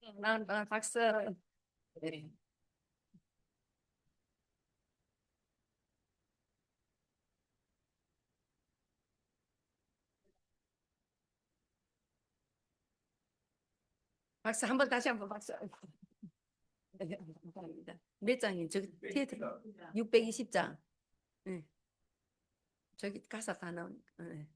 나 박수. 네. 박수 한 번 다시 한 번 박수. 네, 감사합니다. 몇 장이 저기 티에트로 620장. 네. 저기 가사 다 나온. 네.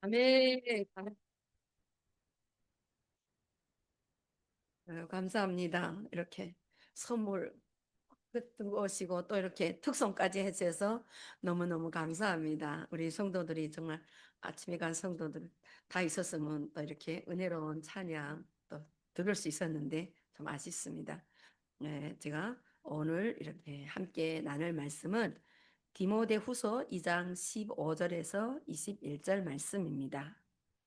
아멘. 감사합니다. 이렇게 선물 두고 오시고 또 이렇게 특송까지 해주셔서 너무너무 감사합니다. 우리 성도들이 정말 아침에 간 성도들 다 있었으면 또 이렇게 은혜로운 찬양 또 들을 수 있었는데 좀 아쉽습니다. 네, 제가 오늘 이렇게 함께 나눌 말씀은 디모데후서 2장 15절에서 21절 말씀입니다.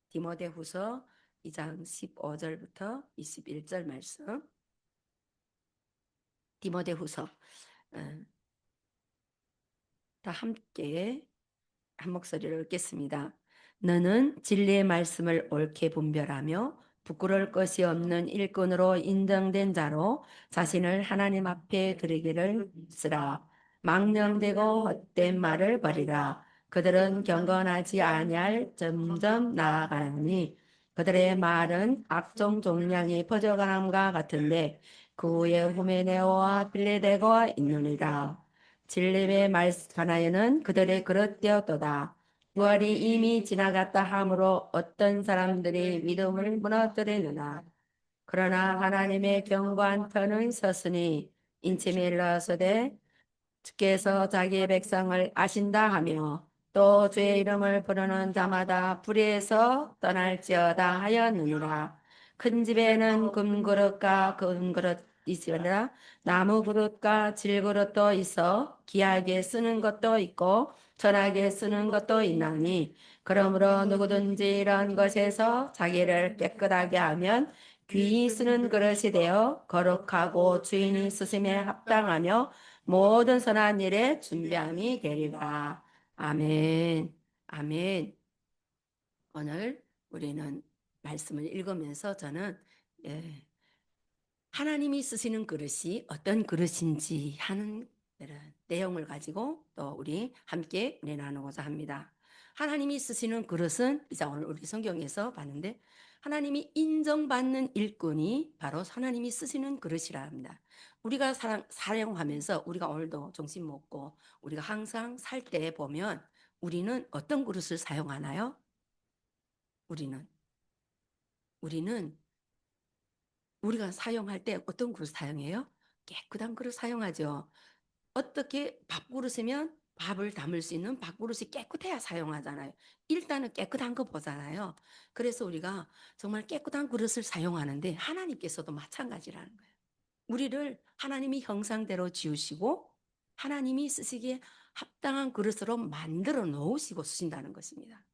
디모데후서 2장 15절부터 21절 말씀. 디모데후서 어, 다 함께 한 목소리로 읽겠습니다. 너는 진리의 말씀을 옳게 분별하며 부끄러울 것이 없는 일꾼으로 인정된 자로 자신을 하나님 앞에 드리기를 쓰라. 망령되고 헛된 말을 버리라. 그들은 경건하지 아니할 점점 나아가니 그들의 말은 악종 종량이 퍼져가는가 같은데 그 후에 후메네오와 빌레데고가 있느니라. 진리의 말 하나에는 그들의 그릇되었도다. 부활이 이미 지나갔다 하므로 어떤 사람들이 믿음을 무너뜨리느나 그러나 하나님의 견고한 편은 섰으니 인침이 일러서되 주께서 자기의 백성을 아신다 하며 또 주의 이름을 부르는 자마다 불의에서 떠날지어다 하였느니라. 큰 집에는 금그릇과 금그릇이 있으나 나무 그릇과 질그릇도 있어 귀하게 쓰는 것도 있고 천하게 쓰는 것도 있나니 그러므로 누구든지 이런 것에서 자기를 깨끗하게 하면 귀히 쓰는 그릇이 되어 거룩하고 주인이 쓰심에 합당하며 모든 선한 일에 준비함이 되리라. 아멘. 아멘. 오늘 우리는 말씀을 읽으면서 저는 예, 하나님이 쓰시는 그릇이 어떤 그릇인지 하는 이런 내용을 가지고 또 우리 함께 나누고자 합니다. 하나님이 쓰시는 그릇은 이제 오늘 우리 성경에서 봤는데 하나님이 인정받는 일꾼이 바로 하나님이 쓰시는 그릇이라 합니다. 우리가 사용하면서 우리가 오늘도 점심 먹고 우리가 항상 살 때 보면 우리는 어떤 그릇을 사용하나요? 우리는 우리는 우리가 사용할 때 어떤 그릇 사용해요? 깨끗한 그릇 사용하죠. 어떻게 밥그릇이면 밥을 담을 수 있는 밥그릇이 깨끗해야 사용하잖아요. 일단은 깨끗한 거 보잖아요. 그래서 우리가 정말 깨끗한 그릇을 사용하는데 하나님께서도 마찬가지라는 거예요. 우리를 하나님이 형상대로 지으시고 하나님이 쓰시기에 합당한 그릇으로 만들어 놓으시고 쓰신다는 것입니다.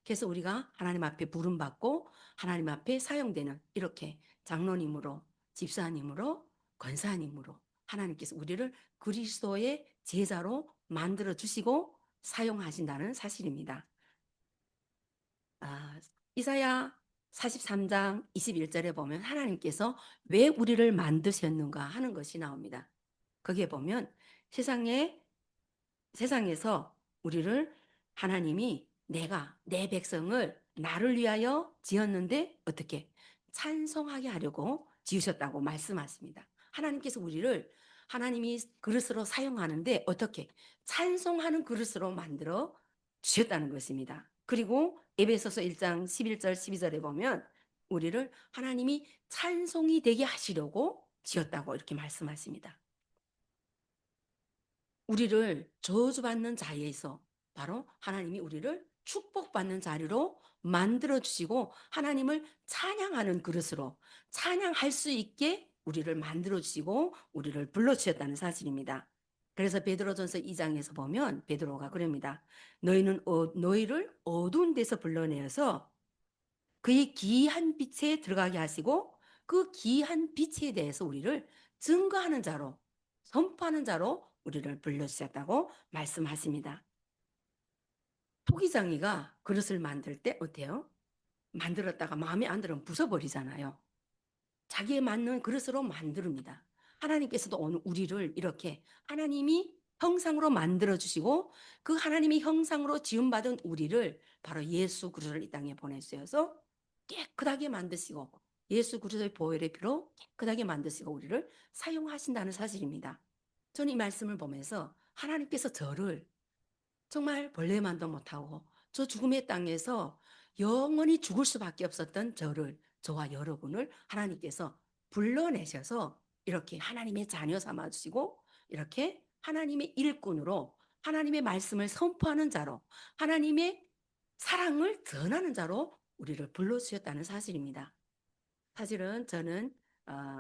그래서 우리가 하나님 앞에 부름받고 하나님 앞에 사용되는 이렇게 장로님으로 집사님으로 권사님으로 하나님께서 우리를 그리스도의 제자로 만들어 주시고 사용하신다는 사실입니다. 이사야 43장 21절에 보면 하나님께서 왜 우리를 만드셨는가 하는 것이 나옵니다. 거기에 보면 세상에서 우리를 하나님이 내가 내 백성을 나를 위하여 지었는데 어떻게 찬송하게 하려고 지으셨다고 말씀하십니다. 하나님께서 우리를 하나님이 그릇으로 사용하는데 어떻게 찬송하는 그릇으로 만들어 주셨다는 것입니다. 그리고 에베소서 1장 11절 12절에 보면 우리를 하나님이 찬송이 되게 하시려고 지었다고 이렇게 말씀하십니다. 우리를 저주받는 자리에서 바로 하나님이 우리를 축복받는 자리로 만들어 주시고 하나님을 찬양하는 그릇으로 찬양할 수 있게 우리를 만들어 주시고 우리를 불러 주셨다는 사실입니다. 그래서 베드로전서 2장에서 보면 베드로가 그럽니다. 너희를 어두운 데서 불러내어서 그의 귀한 빛에 들어가게 하시고 그 귀한 빛에 대해서 우리를 증거하는 자로 선포하는 자로 우리를 불러주셨다고 말씀하십니다. 토기장이가 그릇을 만들 때 어때요? 만들었다가 마음에 안 들으면 부숴버리잖아요. 자기에 맞는 그릇으로 만듭니다. 하나님께서도 오늘 우리를 이렇게 하나님이 형상으로 만들어 주시고 그 하나님의 형상으로 지음받은 우리를 바로 예수 그리스도를 이 땅에 보내주셔서 깨끗하게 만드시고 예수 그리스도의 보혈의 피로 깨끗하게 만드시고 우리를 사용하신다는 사실입니다. 저는 이 말씀을 보면서 하나님께서 저를 정말 벌레만도 못하고 저 죽음의 땅에서 영원히 죽을 수밖에 없었던 저와 여러분을 하나님께서 불러내셔서 이렇게 하나님의 자녀 삼아주시고 이렇게 하나님의 일꾼으로 하나님의 말씀을 선포하는 자로 하나님의 사랑을 전하는 자로 우리를 불러주셨다는 사실입니다. 사실은 저는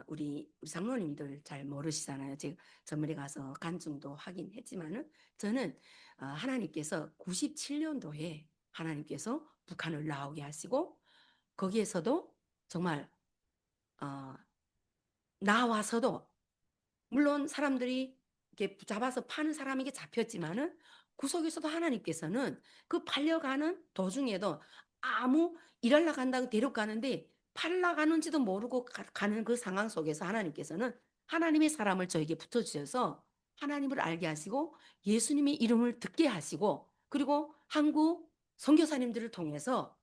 우리 장로님들 잘 모르시잖아요. 제가 전문에 가서 간증도 하긴 했지만은 저는 하나님께서 97년도에 하나님께서 북한을 나오게 하시고 거기에서도 정말 나와서도 물론 사람들이 이렇게 붙잡아서 파는 사람에게 잡혔지만은 구속에서도 하나님께서는 그 팔려가는 도중에도 아무 일하러 간다고 데려가는데 팔러 가는지도 모르고 가는 그 상황 속에서 하나님께서는 하나님의 사람을 저에게 붙여주셔서 하나님을 알게 하시고 예수님의 이름을 듣게 하시고 그리고 한국 선교사님들을 통해서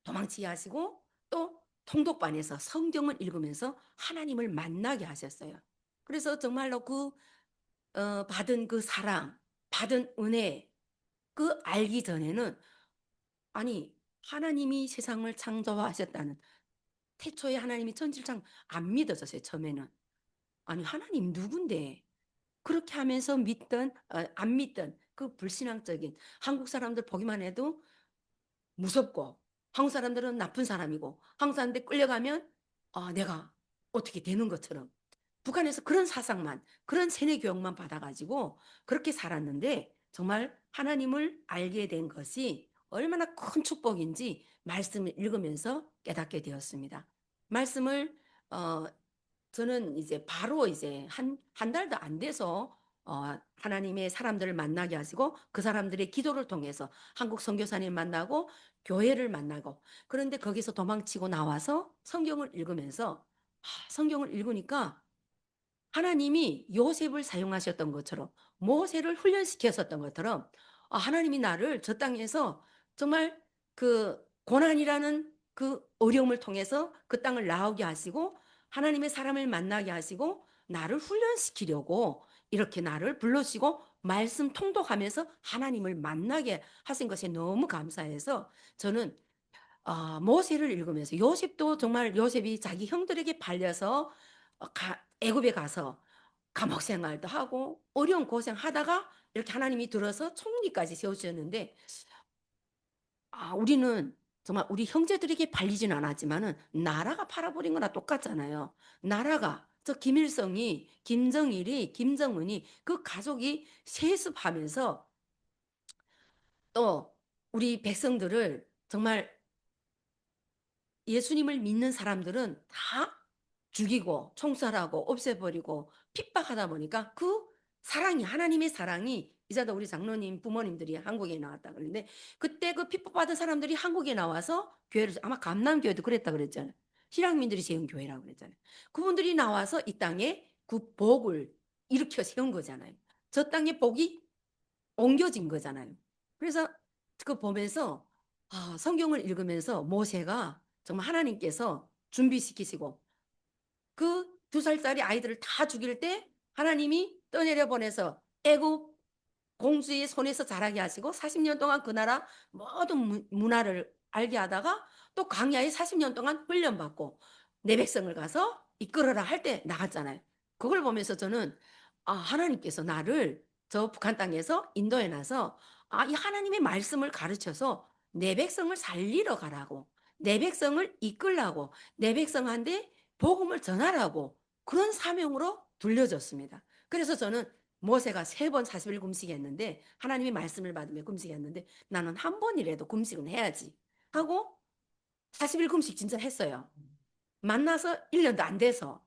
도망치게 하시고 또 통독반에서 성경을 읽으면서 하나님을 만나게 하셨어요. 그래서 정말로 받은 그 사랑, 받은 은혜, 그 알기 전에는 아니 하나님이 세상을 창조하셨다는 태초에 하나님이 천지를 안 믿어졌어요. 처음에는 아니 하나님 누군데 그렇게 하면서 믿던 안 믿던 그 불신앙적인 한국 사람들 보기만 해도 무섭고 한국 사람들은 나쁜 사람이고 한국 사람들 끌려가면 내가 어떻게 되는 것처럼 북한에서 그런 사상만 그런 세뇌 교육만 받아가지고 그렇게 살았는데 정말 하나님을 알게 된 것이 얼마나 큰 축복인지 말씀을 읽으면서 깨닫게 되었습니다. 말씀을 어, 저는 이제 바로 이제 한 달도 안 돼서 하나님의 사람들을 만나게 하시고 그 사람들의 기도를 통해서 한국 선교사님 만나고 교회를 만나고 그런데 거기서 도망치고 나와서 성경을 읽으면서 성경을 읽으니까 하나님이 요셉을 사용하셨던 것처럼 모세를 훈련시켰었던 것처럼 하나님이 나를 저 땅에서 정말 그 고난이라는 그 어려움을 통해서 그 땅을 나오게 하시고 하나님의 사람을 만나게 하시고 나를 훈련시키려고 이렇게 나를 불러주시고 말씀 통독하면서 하나님을 만나게 하신 것에 너무 감사해서 저는 모세를 읽으면서 요셉도 정말 요셉이 자기 형들에게 팔려서 애굽에 가서 감옥 생활도 하고 어려운 고생하다가 이렇게 하나님이 들어서 총리까지 세워주셨는데 우리는 정말 우리 형제들에게 팔리지는 않았지만은 나라가 팔아버린 거나 똑같잖아요. 나라가 저 김일성이 김정일이 김정은이 그 가족이 세습하면서 또 우리 백성들을 정말 예수님을 믿는 사람들은 다 죽이고 총살하고 없애버리고 핍박하다 보니까 그 사랑이 하나님의 사랑이 이자도 우리 장로님 부모님들이 한국에 나왔다 그러는데 그때 그 핍박받은 사람들이 한국에 나와서 교회를 아마 감남교회도 그랬다 그랬잖아요. 실향민들이 세운 교회라고 그랬잖아요. 그분들이 나와서 이 땅에 그 복을 일으켜 세운 거잖아요. 저 땅에 복이 옮겨진 거잖아요. 그래서 그 보면서 성경을 읽으면서 모세가 정말 하나님께서 준비시키시고 그 2살짜리 아이들을 다 죽일 때 하나님이 떠내려 보내서 애굽 공주의 손에서 자라게 하시고 40년 동안 그 나라 모든 문화를 알게 하다가 또 광야에 40년 동안 훈련받고 내 백성을 가서 이끌어라 할 때 나갔잖아요. 그걸 보면서 저는 하나님께서 나를 저 북한 땅에서 인도해 놔서 이 하나님의 말씀을 가르쳐서 내 백성을 살리러 가라고 내 백성을 이끌라고 내 백성한테 복음을 전하라고 그런 사명으로 둘려졌습니다. 그래서 저는 모세가 3번 40일 금식했는데 하나님의 말씀을 받으며 금식했는데 나는 한 번이라도 금식은 해야지 하고 40일 금식 진짜 했어요. 만나서 1년도 안 돼서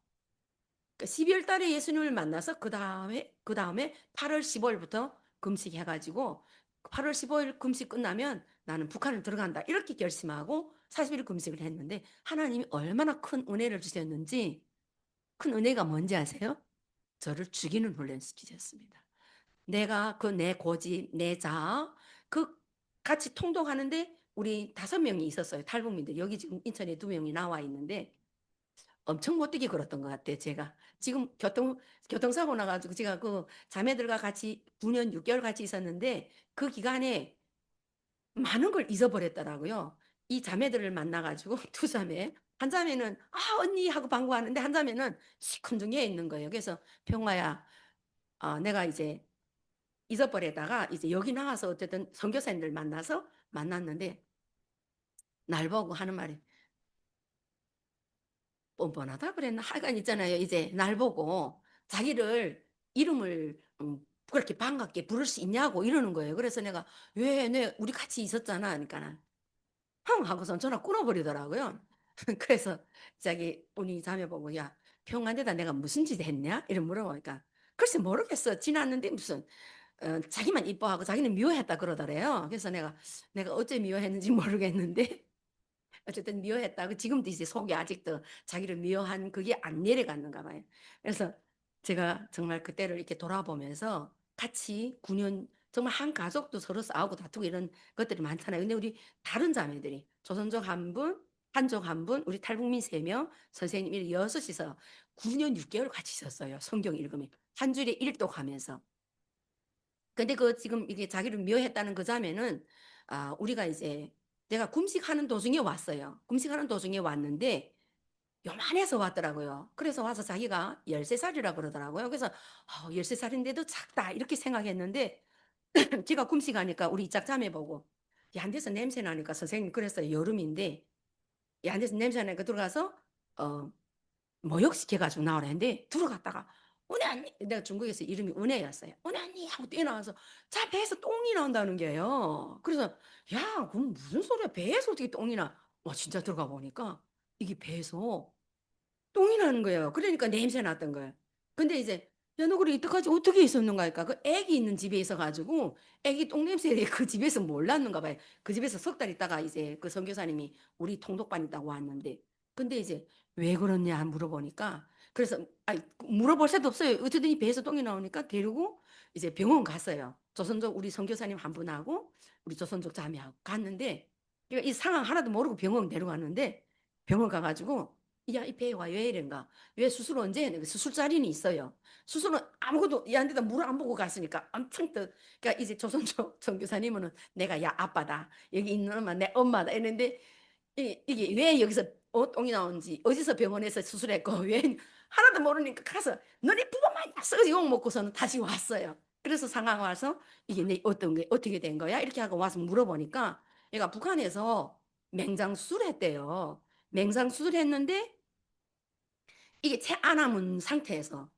12월 달에 예수님을 만나서 그 다음에 8월 15일부터 금식해가지고 8월 15일 금식 끝나면 나는 북한을 들어간다 이렇게 결심하고 40일 금식을 했는데 하나님이 얼마나 큰 은혜를 주셨는지 큰 은혜가 뭔지 아세요? 저를 죽이는 훈련시키셨습니다. 내가 그 내 고집, 내 자아, 그 같이 통독하는데 우리 5명이 있었어요. 탈북민들. 여기 지금 인천에 2명이 나와 있는데 엄청 못되게 걸었던 것 같아요. 제가 지금 교통사고 나가지고 제가 그 자매들과 같이 9년 6개월 같이 있었는데 그 기간에 많은 걸 잊어버렸더라고요. 이 자매들을 만나가지고 2자매 한 자매는 언니 하고 반가워하는데 한 자매는 시큰둥해 있는 거예요. 그래서 평화야 내가 이제 잊어버리다가 이제 여기 나와서 어쨌든 선교사님들 만나서 만났는데 날 보고 하는 말이 뻔뻔하다 그랬나 하여간 있잖아요. 이제 날 보고 자기를 이름을 그렇게 반갑게 부를 수 있냐고 이러는 거예요. 그래서 내가 왜 우리 같이 있었잖아. 그러니까 흥 하고선 전화 끊어버리더라고요. 그래서 자기 우리 자매 보고 야 평안대다 내가 무슨 짓 했냐 이런 물어보니까 글쎄 모르겠어. 지났는데 무슨 자기만 이뻐하고 자기는 미워했다 그러더래요. 그래서 내가 어째 미워했는지 모르겠는데 어쨌든 미워했다고 지금도 이제 속이 아직도 자기를 미워한 그게 안 내려갔는가 봐요. 그래서 제가 정말 그때를 이렇게 돌아보면서 같이 9년 정말 한 가족도 서로 싸우고 다투고 이런 것들이 많잖아요. 근데 우리 다른 자매들이 조선족 한 분, 한족 한 분, 우리 탈북민 3명, 선생님 이 여섯이서 9년 6개월 같이 있었어요. 성경 읽으면 한 줄에 일독하면서. 근데 그 지금 이게 자기를 미워했다는 그 자매는 우리가 이제 내가 금식하는 도중에 왔어요. 금식하는 도중에 왔는데 요만해서 왔더라고요. 그래서 와서 자기가 13살이라 그러더라고요. 그래서 13살인데도 작다 이렇게 생각했는데 제가 금식하니까 우리 이짝 자매 보고 야, 안 돼서 냄새 나니까 선생님 그랬어요. 여름인데 야, 안 돼서 냄새 나니까 들어가서 어, 모욕시켜가지고 나오라 했는데 들어갔다가 은혜 언니 내가 중국에서 이름이 은혜였어요. 은혜 언니 하고 뛰어나와서 자 배에서 똥이 나온다는 게요. 그래서 야 그럼 무슨 소리야 배에서 어떻게 똥이 나? 와 진짜 들어가 보니까 이게 배에서 똥이 나는 거예요. 그러니까 냄새 났던 거예요. 근데 이제 야, 너 그래 이때까지 어떻게 있었는가 하니까 그 애기 있는 집에 있어가지고 애기 똥 냄새를 그 집에서 몰랐는가 봐요. 그 집에서 석 달 있다가 이제 그 선교사님이 우리 통독반 있다고 왔는데 근데 이제 왜 그러냐 물어보니까 그래서 아니 물어볼 새도 없어요. 어쨌든 이 배에서 똥이 나오니까 데리고 이제 병원 갔어요. 조선족 우리 선교사님 한 분하고 우리 조선족 자매하고 갔는데 그러니까 이 상황 하나도 모르고 병원 데려갔는데 병원 가가지고 야, 이 배가 왜 이런가? 왜 수술 언제 했는가? 수술자리는 있어요. 수술은 아무것도 얘한테다 물 안 보고 갔으니까 엄청 떠. 그러니까 이제 조선족 전교사님은 내가 야 아빠다. 여기 있는 엄마 내 엄마다 이랬는데 이게 왜 여기서 똥이 나오는지 어디서 병원에서 수술했고 왜 하나도 모르니까 가서 너네 부모만 썩어서 욕 먹고서는 다시 왔어요. 그래서 상황 와서 이게 내 어떤 게 어떻게 된 거야? 이렇게 하고 와서 물어보니까 얘가 북한에서 맹장 수술했대요. 맹장 수술했는데 이게 채 안 남은 상태에서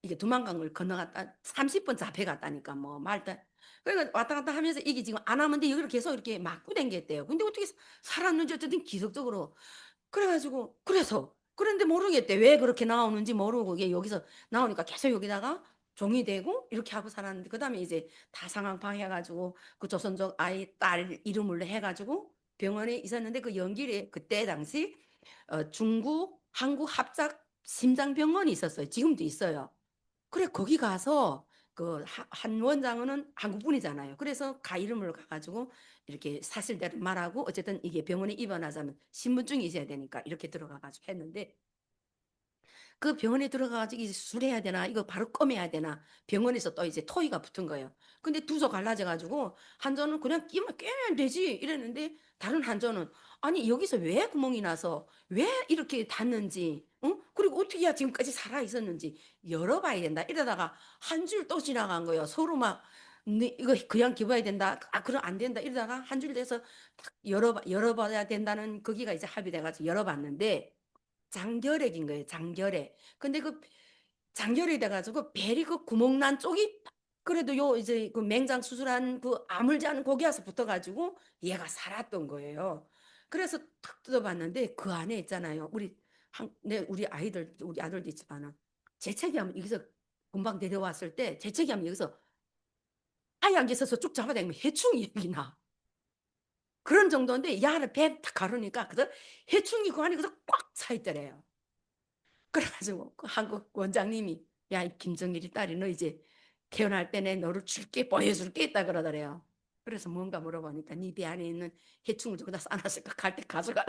이게 두만강을 건너갔다 30분 잡혀갔다니까 뭐 말도 그러니까 왔다 갔다 하면서 이게 지금 안 하는데 여기를 계속 이렇게 막고 댕겼대요. 근데 어떻게 살았는지 어쨌든 기적적으로 그래가지고 그래서 그런데 모르겠대 왜 그렇게 나오는지 모르고 이게 여기서 나오니까 계속 여기다가 종이 되고 이렇게 하고 살았는데 그다음에 이제 다 상황 파악해가지고 그 조선족 아이 딸 이름으로 해가지고 병원에 있었는데 그 연길에 그때 당시 중국 한국 합작 심장병원이 있었어요. 지금도 있어요. 그래 거기 가서 그 한 원장은 한국 분이잖아요. 그래서 가 이름을 가가지고 이렇게 사실대로 말하고 어쨌든 이게 병원에 입원하자면 신분증이 있어야 되니까 이렇게 들어가가지고 했는데 그 병원에 들어가가지고 이제 수술해야 되나 이거 바로 꺼매야 되나 병원에서 또 이제 토의가 붙은 거예요. 근데 두서 갈라져가지고 한조는 그냥 끼면 꿰면 되지 이랬는데 다른 한조는 아니 여기서 왜 구멍이 나서 왜 이렇게 닿는지 그리고 어떻게 해야 지금까지 살아 있었는지 열어봐야 된다 이러다가 한 줄 또 지나간 거예요. 서로 막 이거 그냥 기부해야 된다. 그럼 안 된다. 이러다가 한 줄 돼서 딱 열어봐야 된다는 거기가 이제 합의돼가지고 열어봤는데 장결핵인 거예요. 장결핵. 근데 그 장결핵이 돼가지고 베리 그 구멍 난 쪽이 그래도 요 이제 그 맹장 수술한 그 아물지 않은 거기 와서 붙어가지고 얘가 살았던 거예요. 그래서 탁 뜯어봤는데 그 안에 있잖아요. 우리 아이들 우리 아들도 있지만은 재채기하면 여기서 금방 데려왔을 때 재채기하면 여기서 아예 안 계셔서 쭉 잡아당기면 해충이 여기 나. 그런 정도인데 야를 배딱 가르니까 그래서 해충이 그 안에 그래서 꽉 차 있더래요. 그래가지고 그 한국 원장님이 야, 이 김정일이 딸이 너 이제 태어날 때 내 너를 줄게 보여줄게 있다 그러더래요. 그래서 뭔가 물어보니까 네 배 안에 있는 해충을 저기다 싸놨을까 갈 때 가져가라.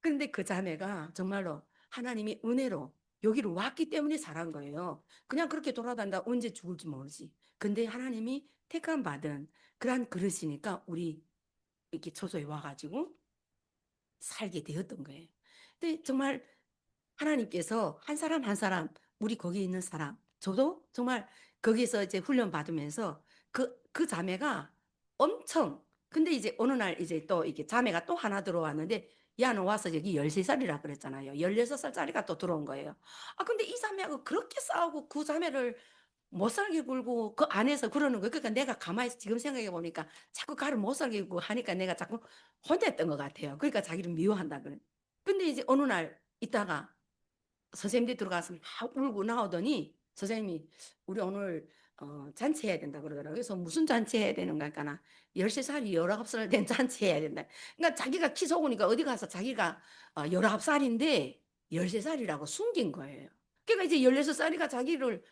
그런데 그 자매가 정말로 하나님이 은혜로 여기로 왔기 때문에 잘한 거예요. 그냥 그렇게 돌아다니다 언제 죽을지 모르지. 근데 하나님이 택함 받은 그러한 그릇이니까 우리 이렇게 초소에 와가지고 살게 되었던 거예요. 근데 정말 하나님께서 한 사람 한 사람 우리 거기 있는 사람 저도 정말 거기서 이제 훈련 받으면서 그 자매가 엄청 근데 이제 어느 날 이제 또 이게 자매가 또 하나 들어왔는데 야는 와서 여기 13살이라 그랬잖아요. 16살짜리가 또 들어온 거예요. 근데 이 자매하고 그렇게 싸우고 그 자매를 못 살게 굴고 그 안에서 그러는 거예요. 그러니까 내가 가만히 지금 생각해 보니까 자꾸 가를 못 살게 굴고 하니까 내가 자꾸 혼냈던 것 같아요. 그러니까 자기를 미워한다 그래. 근데 이제 어느 날 있다가 선생님들이 들어가서 막 울고 나오더니 선생님이 우리 오늘 잔치해야 된다 그러더라고요. 그래서 무슨 잔치해야 되는가 하니까 13살이 19살 된 잔치해야 된다. 그러니까 자기가 키 적으니까 어디 가서 자기가 19살인데 13살이라고 숨긴 거예요. 그러니까 이제 16살이가 자기를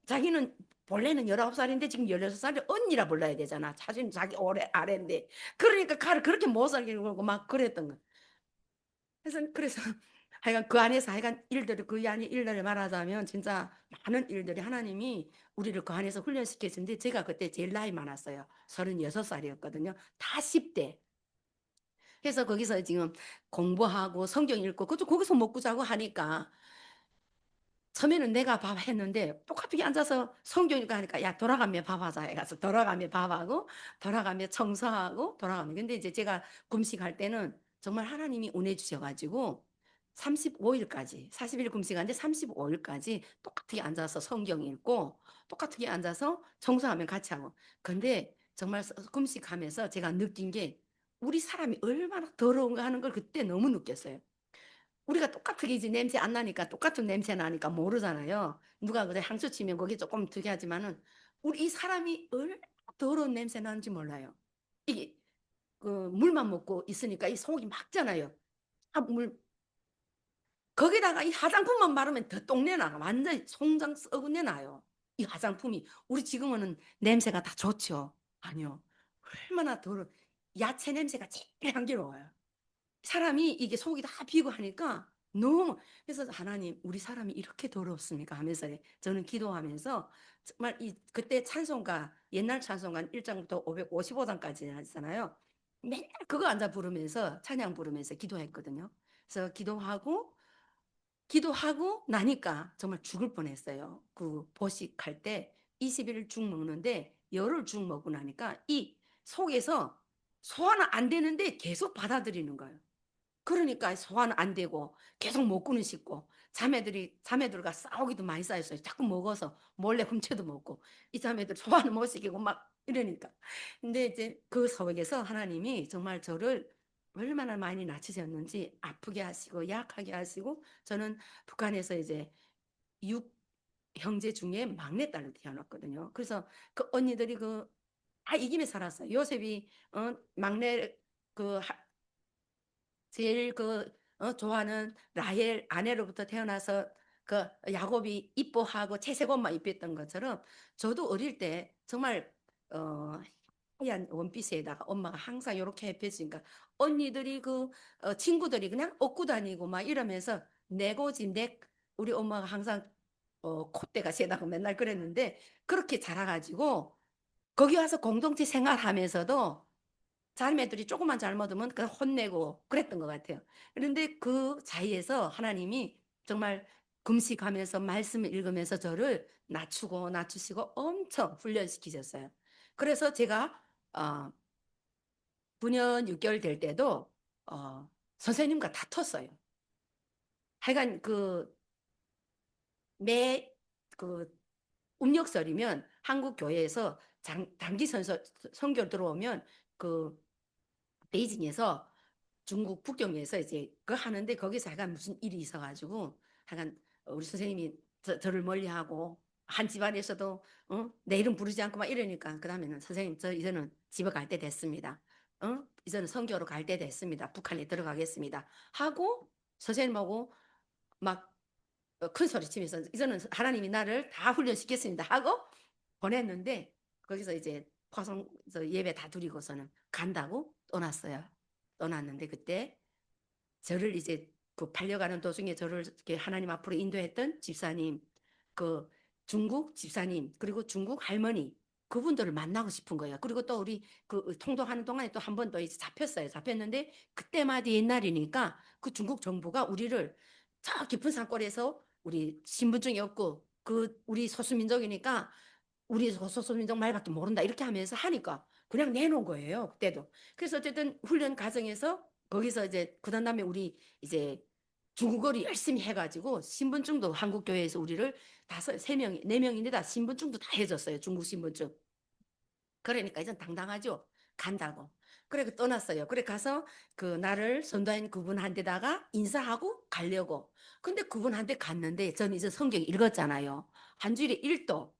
자기는 본래는 19살인데 지금 16살이 언니라 불러야 되잖아. 자신 자기 오래 아래인데. 그러니까 칼을 그렇게 못 살게 굴고 막 그랬던 거야. 그래서 하여간 그 안에서 하여간 일들을 그 안에 일들을 말하자면 진짜 많은 일들이 하나님이 우리를 그 안에서 훈련시켰는데 제가 그때 제일 나이 많았어요. 36살이었거든요. 다 10대. 그래서 거기서 지금 공부하고 성경 읽고 그것도 거기서 먹고 자고 하니까 처음에는 내가 밥 했는데 똑같이 앉아서 성경 읽고 하니까 야 돌아가며 밥하자 해가서 돌아가며 밥하고 돌아가며 청소하고 돌아가며 근데 이제 제가 금식할 때는 정말 하나님이 은혜 주셔가지고 35일까지 40일 금식하는데 35일까지 똑같이 앉아서 성경 읽고 똑같이 앉아서 청소하면 같이 하고 근데 정말 금식하면서 제가 느낀 게 우리 사람이 얼마나 더러운가 하는 걸 그때 너무 느꼈어요. 우리가 똑같게 이제 냄새 안 나니까 똑같은 냄새 나니까 모르잖아요. 누가 그래 향수 치면 거기 조금 특이하지만은 우리 이 사람이 얼마나 더러운 냄새 나는지 몰라요. 이게 그 물만 먹고 있으니까 이 속이 막잖아요. 물 거기다가 이 화장품만 바르면 더 똥내 나가. 완전 송장 썩은 내 나요. 이 화장품이 우리 지금은 냄새가 다 좋죠. 아니요. 얼마나 더러 야채 냄새가 제일 향기로워요. 사람이 이게 속이 다 비고 하니까 너무 그래서 하나님 우리 사람이 이렇게 더럽습니까 하면서 저는 기도하면서 정말 이 그때 찬송가 옛날 찬송가 1장부터 555장까지 하잖아요. 맨날 그거 앉아 부르면서 찬양 부르면서 기도했거든요. 그래서 기도하고 나니까 정말 죽을 뻔했어요. 그 보식할 때 20일 죽 먹는데 열흘 죽 먹고 나니까 이 속에서 소화는 안 되는데 계속 받아들이는 거예요. 그러니까 소화는 안 되고 계속 먹고는 싶고 자매들과 싸우기도 많이 쌓였어요. 자꾸 먹어서 몰래 훔쳐도 먹고 이 자매들 소화는 못 시키고 막 이러니까. 근데 이제 그 속에서 하나님이 정말 저를 얼마나 많이 낮추셨는지 아프게 하시고 약하게 하시고 저는 북한에서 이제 육 형제 중에 막내딸로 태어났거든요. 그래서 그 언니들이 다 이김에 살았어요. 요셉이 막내 그 제일 좋아하는 라헬 아내로부터 태어나서 그 야곱이 이뻐하고 채색 옷만 입혔던 것처럼 저도 어릴 때 정말 어 하얀 원피스에다가 엄마가 항상 이렇게 입혀주니까 언니들이 친구들이 그냥 업고 다니고 막 이러면서 내고지 내 우리 엄마가 항상 콧대가 세다고 맨날 그랬는데 그렇게 자라가지고 거기 와서 공동체 생활하면서도 자매들이 조금만 잘못하면 그냥 혼내고 그랬던 것 같아요. 그런데 그 사이에서 하나님이 정말 금식하면서 말씀을 읽으면서 저를 낮추고 낮추시고 엄청 훈련시키셨어요. 그래서 제가 9년 6개월 될 때도 선생님과 다퉜어요. 하여간 매 그 음력설이면 한국 교회에서 단기 선교 들어오면 그 베이징에서 중국 북경에서 이제 그거 하는데 거기서 약간 무슨 일이 있어가지고 약간 우리 선생님이 저를 멀리하고 한 집안에서도 내 이름 부르지 않고 막 이러니까 그 다음에는 선생님 저 이제는 집에 갈 때 됐습니다. 이제는 선교로 갈 때 됐습니다. 북한에 들어가겠습니다. 하고 선생님하고 막 큰 소리 치면서 이제는 하나님이 나를 다 훈련시켰습니다 하고 보냈는데 거기서 이제 화성 예배 다 드리고서는 간다고 떠났어요. 떠났는데 그때 저를 이제 팔려가는 도중에 저를 이렇게 하나님 앞으로 인도했던 집사님, 그 중국 집사님, 그리고 중국 할머니, 그분들을 만나고 싶은 거예요. 그리고 또 우리 통독하는 동안에 또 한 번 더 이제 잡혔어요. 잡혔는데 그때마다 옛날이니까 그 중국 정부가 우리를 저 깊은 산골에서 우리 신분증이 없고 우리 소수민족이니까 우리 소수민족 말밖에 모른다 이렇게 하면서 하니까 그냥 내놓은 거예요. 그때도. 그래서 어쨌든 훈련 과정에서 거기서 이제 그다음 다음에 우리 이제 중국어를 열심히 해가지고 신분증도 한국 교회에서 우리를 세 명이 네 명인데 다 신분증도 다 해줬어요. 중국 신분증. 그러니까 이젠 당당하죠. 간다고. 그래 떠났어요. 그래 가서 나를 선도한 그분한테다가 인사하고 가려고. 근데 그분한테 갔는데 저는 이제 성경 읽었잖아요. 한 주일에 1도.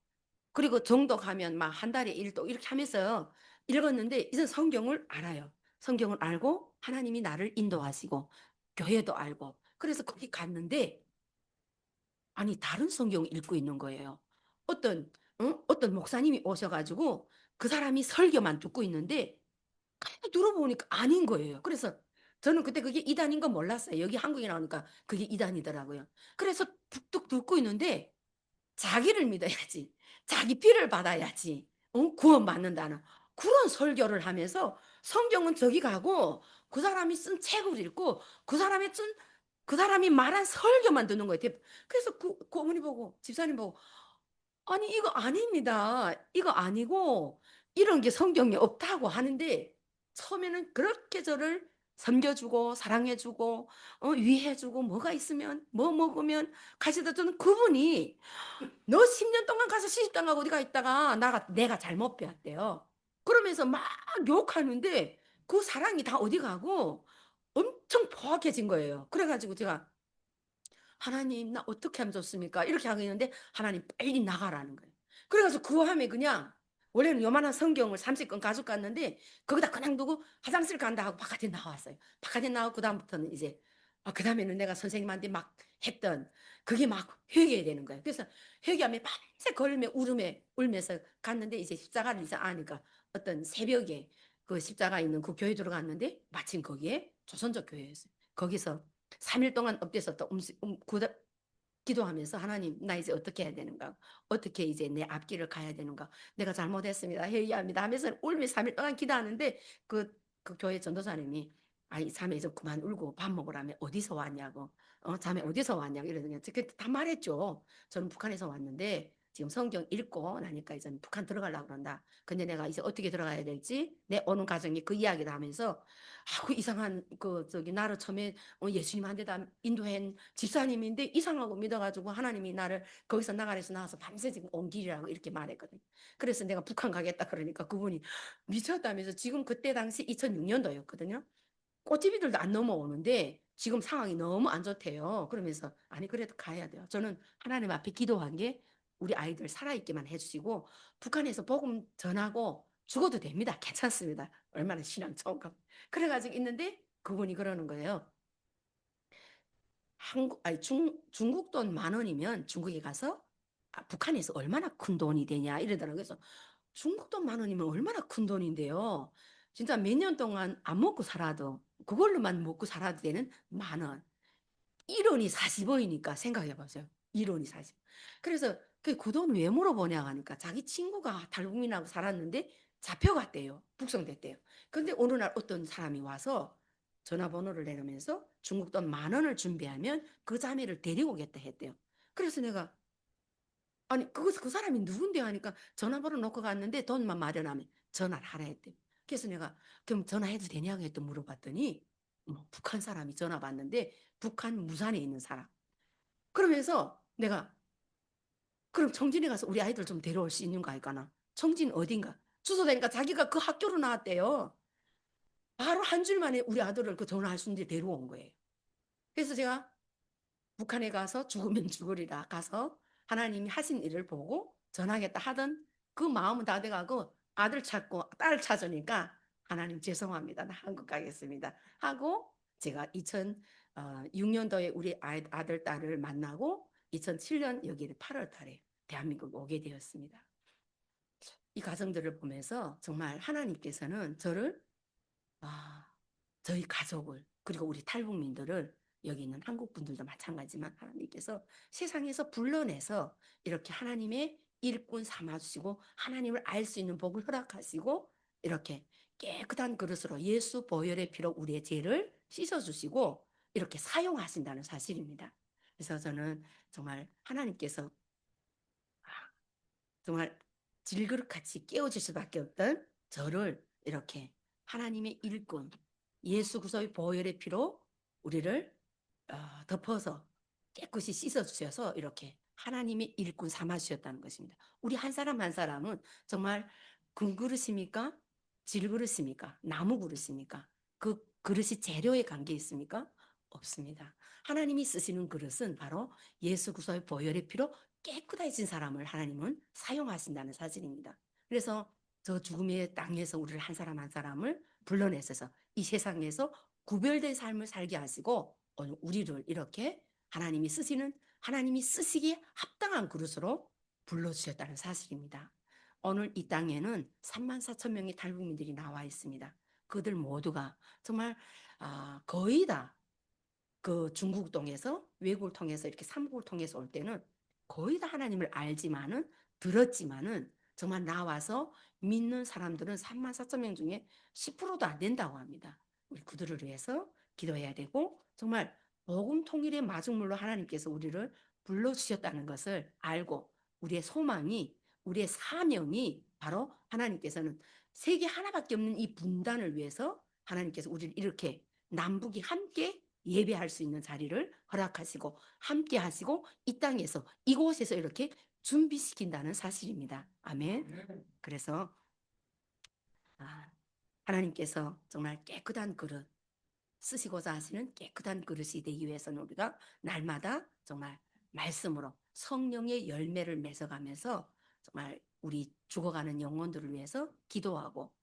그리고 정도 가면 막 한 달에 1도 이렇게 하면서 읽었는데 이제 성경을 알아요. 성경을 알고 하나님이 나를 인도하시고 교회도 알고 그래서 거기 갔는데 아니 다른 성경을 읽고 있는 거예요. 어떤 어떤 목사님이 오셔가지고 그 사람이 설교만 듣고 있는데 들어보니까 아닌 거예요. 그래서 저는 그때 그게 이단인 거 몰랐어요. 여기 한국에 나오니까 그게 이단이더라고요. 그래서 툭툭 듣고 있는데 자기를 믿어야지. 자기 피를 받아야지. 구원받는다는 그런 설교를 하면서 성경은 저기 가고 그 사람이 쓴 책을 읽고 그 사람이 말한 설교만 듣는 거예요. 그래서 그 어머니 보고 집사님 보고 아니 이거 아닙니다. 이거 아니고 이런 게 성경에 없다고 하는데 처음에는 그렇게 저를 섬겨주고 사랑해주고 위해주고 뭐가 있으면 뭐 먹으면 가시다 저는 그분이 너 10년 동안 가서 시집장가고 어디 가 있다가 내가 잘못 배웠대요. 그러면서 막 욕하는데 그 사랑이 다 어디 가고 엄청 포악해진 거예요. 그래가지고 제가 하나님 나 어떻게 하면 좋습니까? 이렇게 하고 있는데 하나님 빨리 나가라는 거예요. 그래가지고 그 밤에 그냥 원래는 요만한 성경을 30권 가져갔는데 거기다 그냥 두고 화장실 간다 하고 바깥에 나왔어요. 바깥에 나오고 그다음부터는 이제 그다음에는 내가 선생님한테 막 했던 그게 막 회개되는 거예요. 그래서 회개하면 밤새 걸며 울면서 갔는데 이제 십자가를 이제 아니까 어떤 새벽에 그 십자가 있는 그 교회 들어갔는데 마침 거기에 조선족 교회였어요. 거기서 3일 동안 엎드려서 또 기도하면서 하나님 나 이제 어떻게 해야 되는가 어떻게 이제 내 앞길을 가야 되는가 내가 잘못했습니다 회개합니다 하면서 울며 3일 동안 기도하는데 그 교회 전도사님이 이 자매 좀 그만 울고 밥 먹으라며 어디서 왔냐고 자매 어디서 왔냐고 이러더니 다 말했죠. 저는 북한에서 왔는데 지금 성경 읽고 나니까 이제 북한 들어가려고 그런다. 근데 내가 이제 어떻게 들어가야 될지 내 오는 과정이 그 이야기를 하면서 그 이상한 그 저기 나를 처음에 예수님한테 다 인도한 집사님인데 이상하고 믿어가지고 하나님이 나를 거기서 나가래서 나와서 밤새 지금 온 길이라고 이렇게 말했거든. 그래서 내가 북한 가겠다 그러니까 그분이 미쳤다면서 지금 그때 당시 2006년도였거든요. 꽃집이들도 안 넘어오는데 지금 상황이 너무 안 좋대요. 그러면서 아니 그래도 가야 돼요. 저는 하나님 앞에 기도한 게 우리 아이들 살아있게만 해주시고 북한에서 복음 전하고 죽어도 됩니다. 괜찮습니다. 얼마나 신앙 좋은가. 그래가지고 있는데 그분이 그러는 거예요. 중국 돈 10,000원이면 중국에 가서 북한에서 얼마나 큰 돈이 되냐 이러더라고요. 그래서 중국 돈 10,000원이면 얼마나 큰 돈인데요. 진짜 몇 년 동안 안 먹고 살아도 그걸로만 먹고 살아도 되는 10,000원. 1원이 40원이니까 생각해 보세요. 1원이 40. 그래서 그 돈 왜 물어보냐 하니까 자기 친구가 탈북민하고 살았는데 잡혀갔대요. 북송됐대요. 근데 어느 날 어떤 사람이 와서 전화번호를 내려면서 중국 돈 10,000원을 준비하면 그 자매를 데리고 오겠다 했대요. 그래서 내가 아니 그 사람이 누군데 하니까 전화번호 놓고 갔는데 돈만 마련하면 전화를 하라 했대요. 그래서 내가 그럼 전화해도 되냐고 했더 물어봤더니 뭐 북한 사람이 전화 받는데 북한 무산에 있는 사람. 그러면서 내가 그럼 청진에 가서 우리 아이들 좀 데려올 수 있는 거 아닐까나? 청진 어딘가? 주소 되니까 자기가 그 학교로 나왔대요. 바로 한 줄 만에 우리 아들을 그 전화할 수 있는데 데려온 거예요. 그래서 제가 북한에 가서 죽으면 죽으리라 가서 하나님이 하신 일을 보고 전하겠다 하던 그 마음은 다 돼가고 아들 찾고 딸 찾으니까 하나님 죄송합니다. 나 한국 가겠습니다. 하고 제가 2006년도에 우리 아들 딸을 만나고 2007년 여기 8월 달에 대한민국 오게 되었습니다. 이 과정들을 보면서 정말 하나님께서는 저를 저희 가족을 그리고 우리 탈북민들을 여기 있는 한국 분들도 마찬가지지만 하나님께서 세상에서 불러내서 이렇게 하나님의 일꾼 삼아주시고 하나님을 알 수 있는 복을 허락하시고 이렇게 깨끗한 그릇으로 예수 보혈의 피로 우리의 죄를 씻어주시고 이렇게 사용하신다는 사실입니다. 그래서 저는 정말 하나님께서 정말 질그릇같이 깨워질 수밖에 없던 저를 이렇게 하나님의 일꾼 예수 그리스도의 보혈의 피로 우리를 덮어서 깨끗이 씻어 주셔서 이렇게 하나님의 일꾼 삼아 주셨다는 것입니다. 우리 한 사람 한 사람은 정말 금 그릇입니까? 질 그릇입니까? 나무 그릇입니까? 그 그릇이 재료에 관계 있습니까? 없습니다. 하나님이 쓰시는 그릇은 바로 예수 그리스도의 보혈의 피로 깨끗해진 사람을 하나님은 사용하신다는 사실입니다. 그래서 저 죽음의 땅에서 우리를 한 사람 한 사람을 불러내셔서 이 세상에서 구별된 삶을 살게 하시고 오늘 우리를 이렇게 하나님이 쓰시기에 합당한 그릇으로 불러주셨다는 사실입니다. 오늘 이 땅에는 3만 4천 명의 탈북민들이 나와 있습니다. 그들 모두가 정말 거의 다 그 중국을 통해서 외국을 통해서 이렇게 삼국을 통해서 올 때는 거의 다 하나님을 알지만은 들었지만은 정말 나와서 믿는 사람들은 3만 4천 명 중에 10%도 안 된다고 합니다. 우리 그들을 위해서 기도해야 되고 정말 복음 통일의 마중물로 하나님께서 우리를 불러주셨다는 것을 알고 우리의 소망이 우리의 사명이 바로 하나님께서는 세계 하나밖에 없는 이 분단을 위해서 하나님께서 우리를 이렇게 남북이 함께 예배할 수 있는 자리를 허락하시고 함께 하시고 이 땅에서 이곳에서 이렇게 준비시킨다는 사실입니다. 아멘. 그래서 하나님께서 정말 깨끗한 그릇 쓰시고자 하시는 깨끗한 그릇이 되기 위해서는 우리가 날마다 정말 말씀으로 성령의 열매를 맺어가면서 정말 우리 죽어가는 영혼들을 위해서 기도하고